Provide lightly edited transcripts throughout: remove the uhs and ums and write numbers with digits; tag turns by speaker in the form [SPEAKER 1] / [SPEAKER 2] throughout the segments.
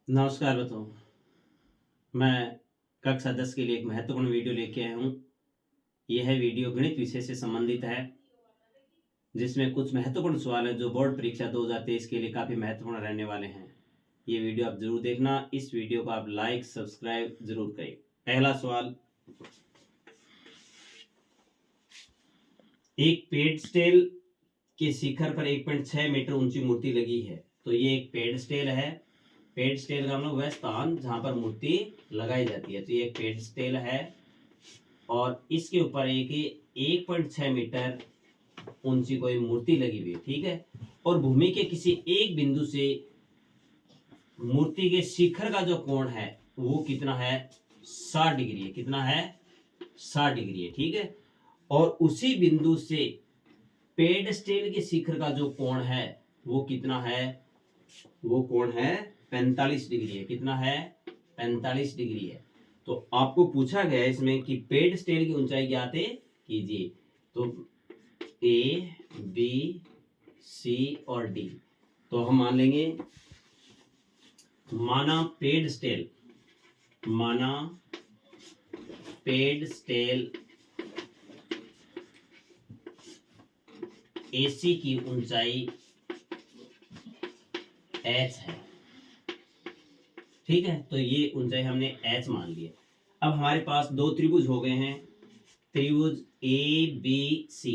[SPEAKER 1] नमस्कार बच्चों। मैं कक्षा 10 के लिए एक महत्वपूर्ण वीडियो लेके आया हूँ। यह वीडियो गणित विषय से संबंधित है, जिसमें कुछ महत्वपूर्ण सवाल हैं जो बोर्ड परीक्षा 2023 के लिए काफ़ी महत्वपूर्ण रहने वाले हैं। ये वीडियो आप जरूर देखना। इस वीडियो को आप लाइक सब्सक्राइब जरूर करें। पहला सवाल, एक पेडस्टेल के शिखर पर 1.6 मीटर ऊंची मूर्ति लगी है। तो ये एक पेडस्टेल है। पेडस्टेल का मतलब वह स्थान जहां पर मूर्ति लगाई जाती है। तो ये एक पेडस्टेल है और इसके ऊपर एक 1.6 मीटर ऊंची कोई मूर्ति लगी हुई है, ठीक है। और भूमि के किसी एक बिंदु से मूर्ति के शिखर का जो कोण है वो कितना है? 60 डिग्री है। कितना है? 60 डिग्री है, ठीक है। और उसी बिंदु से पेडस्टेल के शिखर का जो कोण है वो कितना है? वो कोण है 45 डिग्री है। कितना है? 45 डिग्री है। तो आपको पूछा गया है इसमें कि पेडस्टेल की ऊंचाई ज्ञात कीजिए। तो ए, बी, सी और डी। तो हम मान लेंगे, माना पेडस्टेल एसी की ऊंचाई एच है, ठीक है। तो ये ऊंचाई हमने एच मान ली है। अब हमारे पास दो त्रिभुज हो गए हैं, त्रिभुज ए बी सी।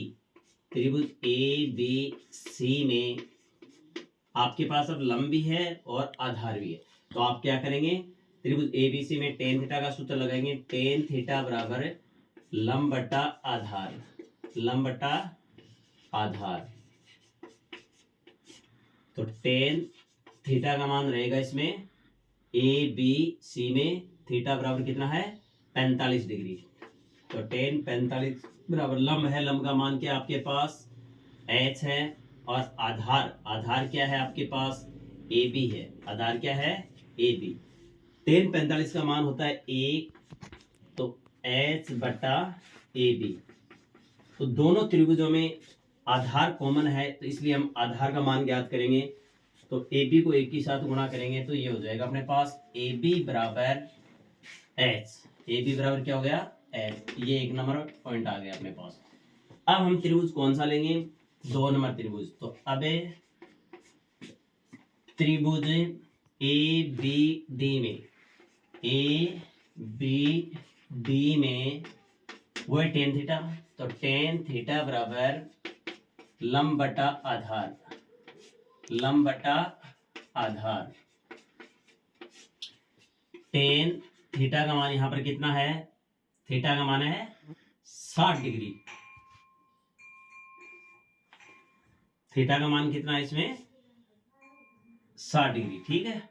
[SPEAKER 1] त्रिभुज ए बी सी में आपके पास अब लंब भी है और आधार भी है। तो आप क्या करेंगे? त्रिभुज ए बी सी में टेन थीटा का सूत्र लगाएंगे। टेन थीटा बराबर लंब बटा आधार, लंब बटा आधार। तो टेन थीटा का मान रहेगा इसमें ए बी सी में, थीटा बराबर कितना है? 45 डिग्री। तो टेन 45 बराबर लंब है। लंब का मान क्या आपके पास? एच है। और आधार क्या है आपके पास? ए बी है। आधार क्या है? A B. टेन 45 का मान होता है 1, तो एच बटा ए बी। तो दोनों त्रिभुजों में आधार कॉमन है, तो इसलिए हम आधार का मान ज्ञात करेंगे। तो ए बी को एक ही साथ गुणा करेंगे तो ये हो जाएगा अपने पास ए बी बराबर एच। ए बी बराबर क्या हो गया? एच। ये एक नंबर पॉइंट आ गया अपने पास। अब हम त्रिभुज कौन सा लेंगे? 2 नंबर त्रिभुज। तो अब त्रिभुज ए बी डी में वो है टेन थीटा। तो टेन थीटा बराबर लंब बटा आधार, लंब बटा आधार। टेन थीटा का मान यहां पर कितना है? थीटा का मान है 60 डिग्री। थीटा का मान कितना है इसमें? 60 डिग्री, ठीक है।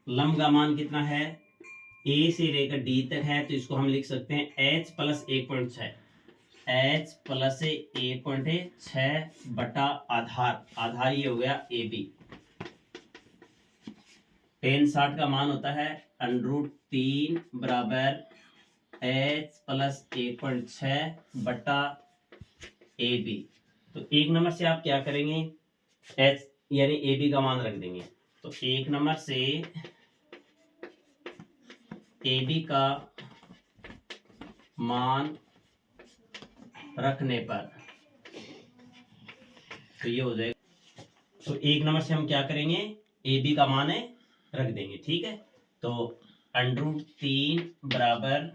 [SPEAKER 1] लंब का मान कितना है? ए से लेकर डी तक है, तो इसको हम लिख सकते हैं एच प्लस 1.6, एच प्लस 1.6 बटा आधार। आधार ये हो गया ए बी। टेन 60 का मान होता है √3 बराबर एच प्लस 1.6 बटा ए बी। तो एक नंबर से आप क्या करेंगे? एच यानी ए बी का मान रख देंगे। तो एक नंबर से ए बी का मान रखने पर तो ये हो जाएगा। तो एक नंबर से हम क्या करेंगे? ए बी का मान रख देंगे, ठीक है। तो √3 बराबर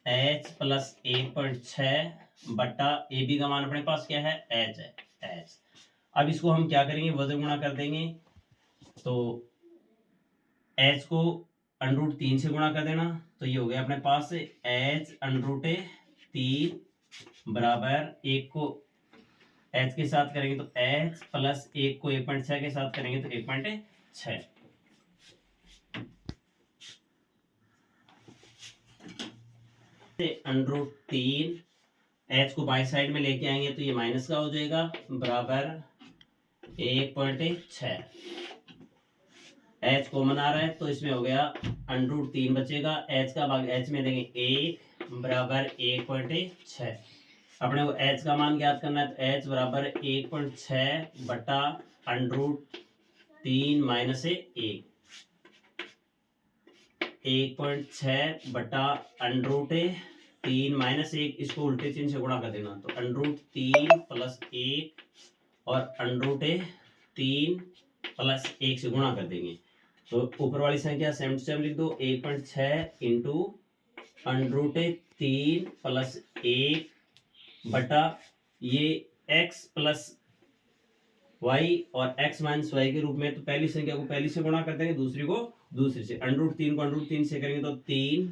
[SPEAKER 1] एच प्लस 1.6 बटा ए बी का मान अपने पास क्या है? एच है, एच। अब इसको हम क्या करेंगे? वजन गुणा कर देंगे। तो एच को √3 से गुणा कर देना, तो ये हो गया अपने पास एच √3 बराबर एक को एच के साथ करेंगे तो एच प्लस एक को 1.6 के साथ करेंगे तो 1.6। √3 एच को बाई साइड में लेके आएंगे तो ये माइनस का हो जाएगा बराबर 1.6। एच कॉमन आ रहा है तो इसमें हो गया √3 बचेगा। एच का भाग एच में देंगे 1 बराबर 1.6। अपने को h का मान ज्ञात करना है, तो h बराबर 1.6 बटा √3 माइनस 1.6 बटा √3 माइनस 1, इसको उल्टे चिन्ह से गुणा कर देना, तो √3 प्लस 1 और √3 प्लस 1 से गुणा कर देंगे, तो ऊपर वाली संख्या 7 लिख दो। 1.6 इंटू √3 प्लस 1 बटा ये x प्लस वाई और x माइनस वाई के रूप में, तो पहली संख्या को पहली से गुणा कर देंगे, दूसरी को दूसरी से। √3 को √3 से करेंगे तो 3,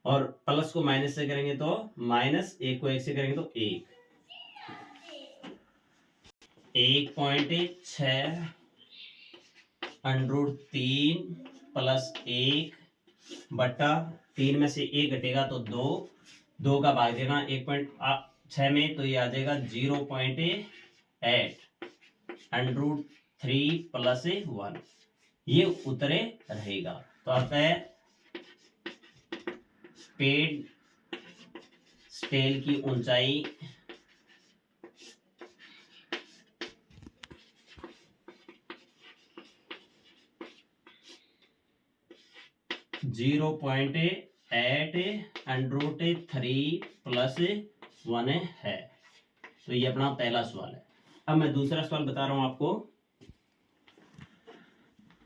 [SPEAKER 1] और प्लस को माइनस से करेंगे तो माइनस, 1 को 1 से करेंगे तो 1। 1.6 √3 प्लस 1 बटा 3 में से 1 घटेगा तो 2 का भाग देना 1.6 में, तो ये आ जाएगा 0.8 √3 प्लस 1, ये उत्तरे रहेगा। तो आता है पेड स्टेल की ऊंचाई 0.8 √3 प्लस 1 है। तो ये अपना पहला सवाल है। अब मैं दूसरा सवाल बता रहा हूं आपको।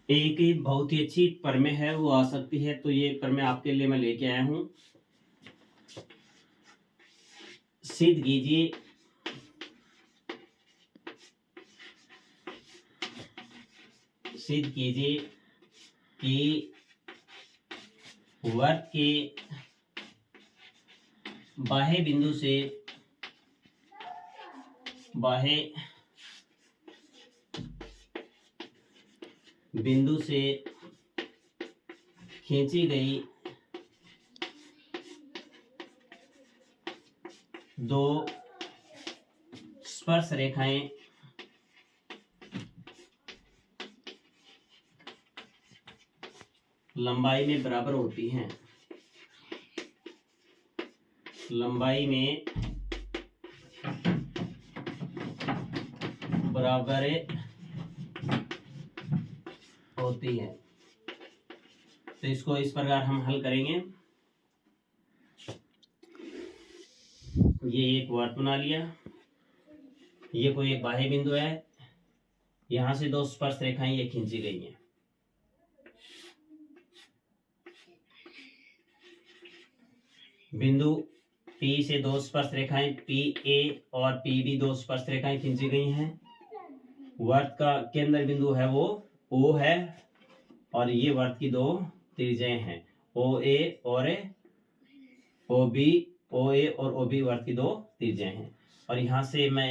[SPEAKER 1] एक बहुत ही अच्छी प्रमेय है, वो आ सकती है, तो ये प्रमेय आपके लिए मैं लेके आया हूं। सिद्ध कीजिए कि वर्त के बाह्य बिंदु से खींची गई दो स्पर्श रेखाएं लंबाई में बराबर होती हैं। लंबाई में बराबर होती है, तो इसको इस प्रकार हम हल करेंगे। ये एक वर्त बना लिया, ये कोई एक बाह्य बिंदु है, यहां से दो स्पर्श रेखाएं ये खींची गई हैं। बिंदु P से दो स्पर्श रेखाएं PA और PB दो स्पर्श रेखाएं खींची गई हैं। वर्त का केंद्र बिंदु है वो O है, और ये वर्त की दो त्रिज्याएं हैं OA और OB। OA और OB वर्त की दो त्रिज्याएं हैं, और यहां से मैं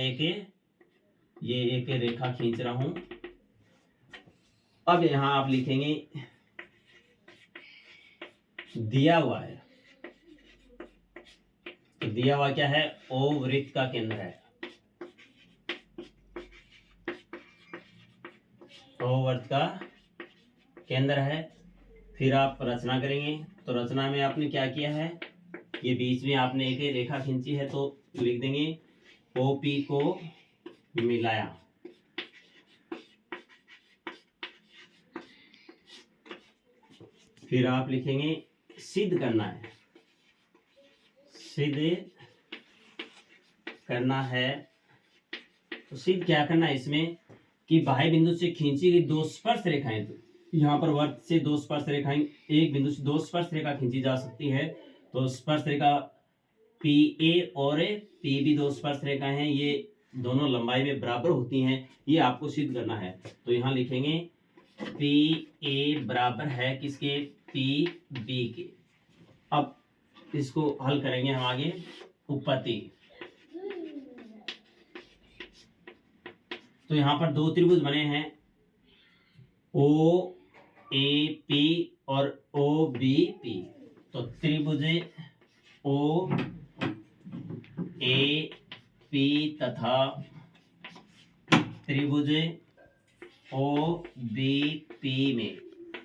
[SPEAKER 1] ये एक रेखा खींच रहा हूं। अब यहां आप लिखेंगे, दिया हुआ है, तो दिया हुआ क्या है, O वृत्त का केंद्र है, O वृत्त का केंद्र है। फिर आप रचना करेंगे, तो रचना में आपने क्या किया है, ये बीच में आपने एक रेखा खींची है, तो लिख देंगे OP को मिलाया। फिर आप लिखेंगे सिद्ध करना है। तो सिद्ध क्या करना है इसमें, कि बाह्य बिंदु से खींची गई दो स्पर्श रेखाएं, तो यहाँ पर वर्त से दो स्पर्श रेखाएं, एक बिंदु से दो स्पर्श रेखा खींची जा सकती है, तो स्पर्श रेखा PA और PB दो स्पर्श रेखा हैं, ये दोनों लंबाई में बराबर होती हैं, ये आपको सिद्ध करना है। तो यहाँ लिखेंगे PA बराबर है किसके, PB के। अब इसको हल करेंगे हम आगे। उपपत्ति, तो यहाँ पर दो त्रिभुज बने हैं OAP और OBP। तो त्रिभुज OAP तथा त्रिभुज OBP में,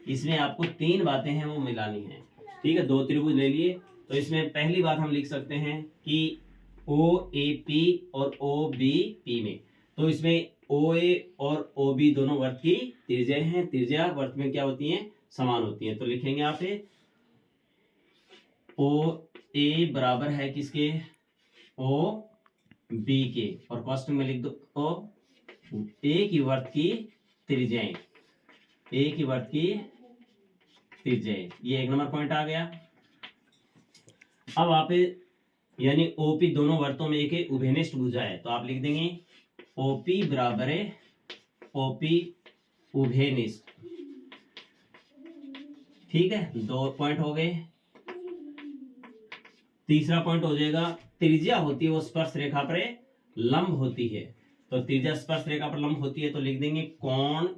[SPEAKER 1] इसमें आपको तीन बातें हैं वो मिलानी है। ठीक है, दो त्रिभुज ले लिए, तो इसमें पहली बात हम लिख सकते हैं कि ओ ए पी और ओ बी पी में। तो इसमें ओ ए और ओ बी दोनों वृत्त की त्रिज्याएं हैं। त्रिज्या वृत्त में क्या होती हैं? समान होती हैं। तो लिखेंगे आप ओ ए बराबर है किसके? ओ बी के, और कोष्टक में लिख दो ओ ए की वृत्त की त्रिज्याएं, ए की वृत्त की त्रिज्याएं। ये 1 नंबर पॉइंट आ गया। अब आप यानी ओपी दोनों वृत्तों में एक उभयनिष्ठ भुजा है, तो आप लिख देंगे ओपी बराबर है ओपी उभयनिष्ठ। ठीक है, 2 पॉइंट हो गए। तीसरा पॉइंट हो जाएगा, त्रिज्या होती है वो स्पर्श रेखा पर लंब होती है। तो त्रिज्या स्पर्श रेखा पर लंब होती है, तो लिख देंगे कोण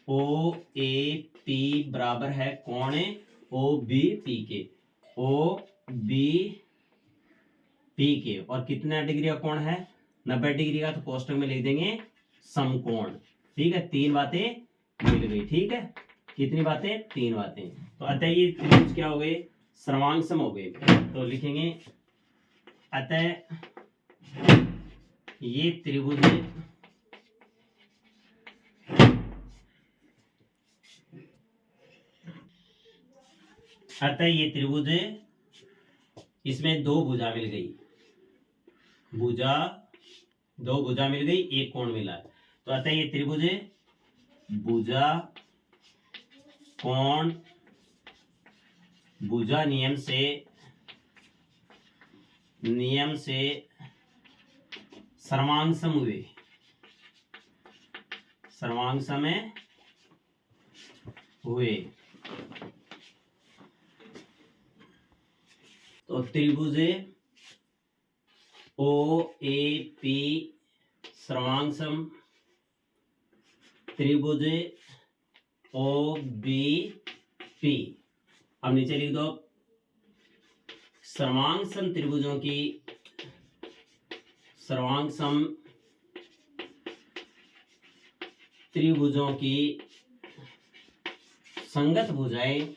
[SPEAKER 1] ओ ए पी बराबर है कोण ओ बी पी के। ओ बी पी के, और कितना डिग्री का कोण है? 90 डिग्री का। तो कोष्टक में लिख देंगे समकोण। ठीक है, 3 बातें मिल गई। ठीक है, कितनी बातें? 3 बातें। तो अतः ये त्रिभुज क्या हो गए? सर्वांगसम हो गए। तो लिखेंगे अतः ये त्रिभुज इसमें 2 भुजा मिल गई, दो भुजा मिल गई, एक कोण मिला। तो अतः ये त्रिभुज भुजा कोण भुजा नियम से सर्वांगसम हुए, सर्वांगसम हुए। तो त्रिभुज ओ ए पी सर्वांगसम, त्रिभुज ओ बी पी। अब नीचे लिख दो सर्वांगसम त्रिभुजों की, सर्वांगसम त्रिभुजों की संगत भुजाएं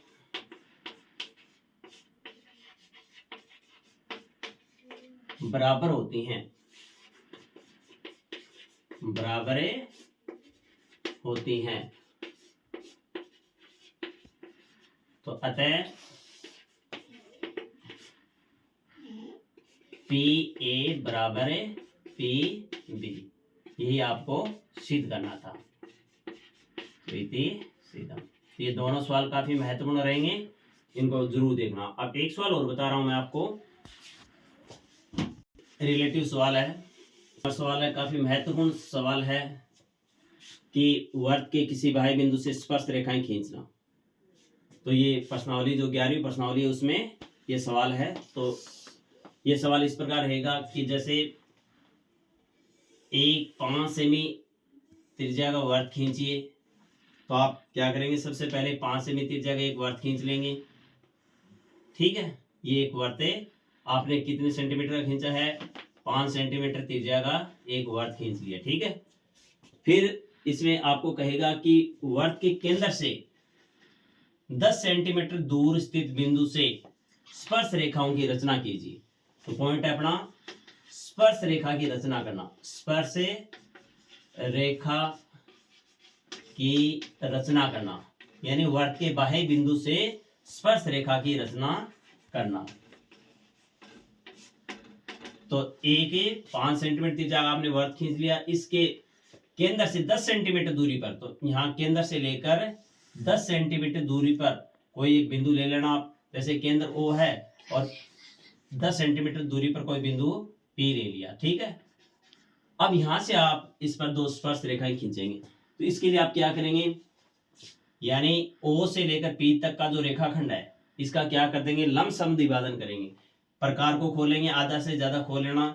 [SPEAKER 1] बराबर होती हैं, बराबर होती हैं। तो अतः पी ए बराबर पी बी, यही आपको सिद्ध करना था। ये दोनों सवाल काफी महत्वपूर्ण रहेंगे, इनको जरूर देखना। अब एक सवाल और बता रहा हूं मैं आपको, रिलेटिव सवाल है, काफी महत्वपूर्ण सवाल है कि वर्त के किसी बाह्य बिंदु से स्पर्श रेखाएं खींचना। तो ये प्रश्नावली जो 11वीं प्रश्नावली है उसमें ये सवाल है। तो ये सवाल इस प्रकार रहेगा कि जैसे एक 5 सेमी त्रिज्या का वर्त खींचिए, तो आप क्या करेंगे? सबसे पहले 5 सेमी त्रिज्या का एक वर्त खींच लेंगे। ठीक है, ये एक वर्त है, आपने कितने सेंटीमीटर का खींचा है? 5 सेंटीमीटर त्रिज्या का एक वर्त खींच लिया। ठीक है, फिर इसमें आपको कहेगा कि वर्त के केंद्र से 10 सेंटीमीटर दूर स्थित बिंदु से स्पर्श रेखाओं की रचना कीजिए। तो पॉइंट है अपना स्पर्श रेखा की रचना करना, स्पर्श रेखा की रचना करना, यानी वर्त के बाह्य बिंदु से स्पर्श रेखा की रचना करना। तो एक 5 सेंटीमीटर त्रिज्या आपने वर्त खींच लिया, इसके केंद्र से 10 सेंटीमीटर दूरी पर, तो यहाँ केंद्र से लेकर 10 सेंटीमीटर दूरी पर कोई एक बिंदु ले लेना आप। जैसे केंद्र O है और 10 सेंटीमीटर दूरी पर कोई बिंदु P ले लिया। ठीक है, अब यहां से आप इस पर 2 स्पर्श रेखाएं खींचेंगे। तो इसके लिए आप क्या करेंगे? यानी O से लेकर P तक का जो रेखाखंड है इसका क्या कर देंगे? लंब समद्विभाजन करेंगे। प्रकार को खोलेंगे, आधा से ज्यादा खोल लेना,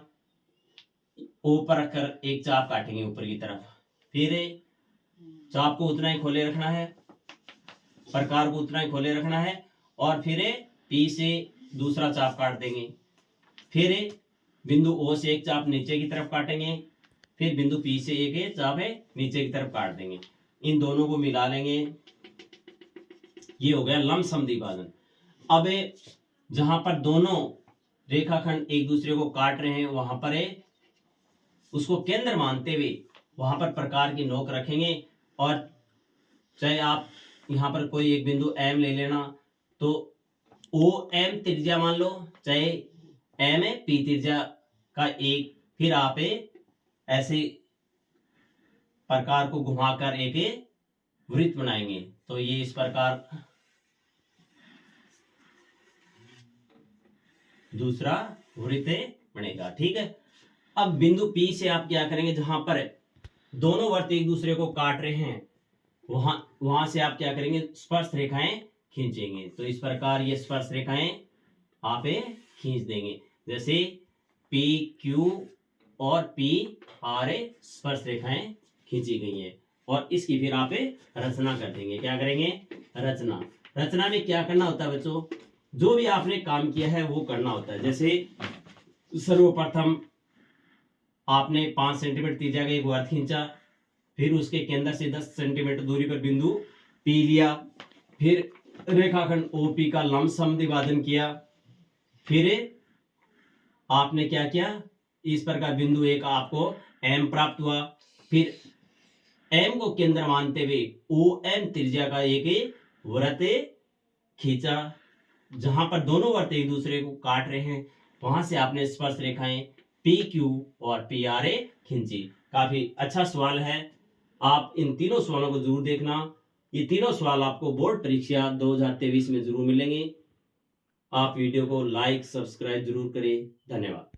[SPEAKER 1] O पर रखकर एक चाप काटेंगे ऊपर की तरफ, फिर चाप को उतना ही खोले रखना है, प्रकार को उतना ही खोले रखना है, और फिर P से दूसरा चाप काट देंगे। फिर बिंदु O से एक चाप नीचे की तरफ काटेंगे, फिर बिंदु P से एक चाप नीचे की तरफ काट देंगे। इन दोनों को मिला लेंगे, ये हो गया लंब समद्विभाजन। अब जहां पर दोनों रेखाखंड एक दूसरे को काट रहे हैं, वहां पर उसको केंद्र मानते हुए वहां पर प्रकार की नोक रखेंगे। और चाहे आप यहाँ पर कोई एक बिंदु एम ले लेना, तो ओ एम त्रिज्या मान लो, चाहे एम है पी त्रिज्या का एक, फिर आप ऐसे प्रकार को घुमाकर एक वृत्त बनाएंगे। तो ये इस प्रकार दूसरा वृत्त बनेगा। ठीक है, अब बिंदु P से आप क्या करेंगे, जहां पर दोनों वृत्त एक दूसरे को काट रहे हैं, वहां से आप क्या करेंगे, स्पर्श रेखाएं खींचेंगे। तो इस प्रकार ये स्पर्श रेखाएं आप खींच देंगे। जैसे पी क्यू और पी आर स्पर्श रेखाएं खींची गई हैं, और इसकी फिर आप रचना कर देंगे। क्या करेंगे, रचना। रचना में क्या करना होता है बच्चों, जो भी आपने काम किया है वो करना होता है। जैसे सर्वप्रथम आपने 5 सेंटीमीटर त्रिज्या का एक वृत्त खींचा, फिर उसके केंद्र से 10 सेंटीमीटर दूरी पर बिंदु P लिया, फिर रेखाखंड OP का लंब समद्विभाजन किया, फिर आपने क्या किया, इस प्रकार बिंदु एक आपको M प्राप्त हुआ, फिर M को केंद्र मानते हुए OM त्रिज्या का एक वृत्त खींचा, जहां पर दोनों वृत्त एक दूसरे को काट रहे हैं, वहां से आपने स्पर्श रेखाएं PQ और PR खींची। काफी अच्छा सवाल है, आप इन तीनों सवालों को जरूर देखना। ये तीनों सवाल आपको बोर्ड परीक्षा 2023 में जरूर मिलेंगे। आप वीडियो को लाइक सब्सक्राइब जरूर करें। धन्यवाद।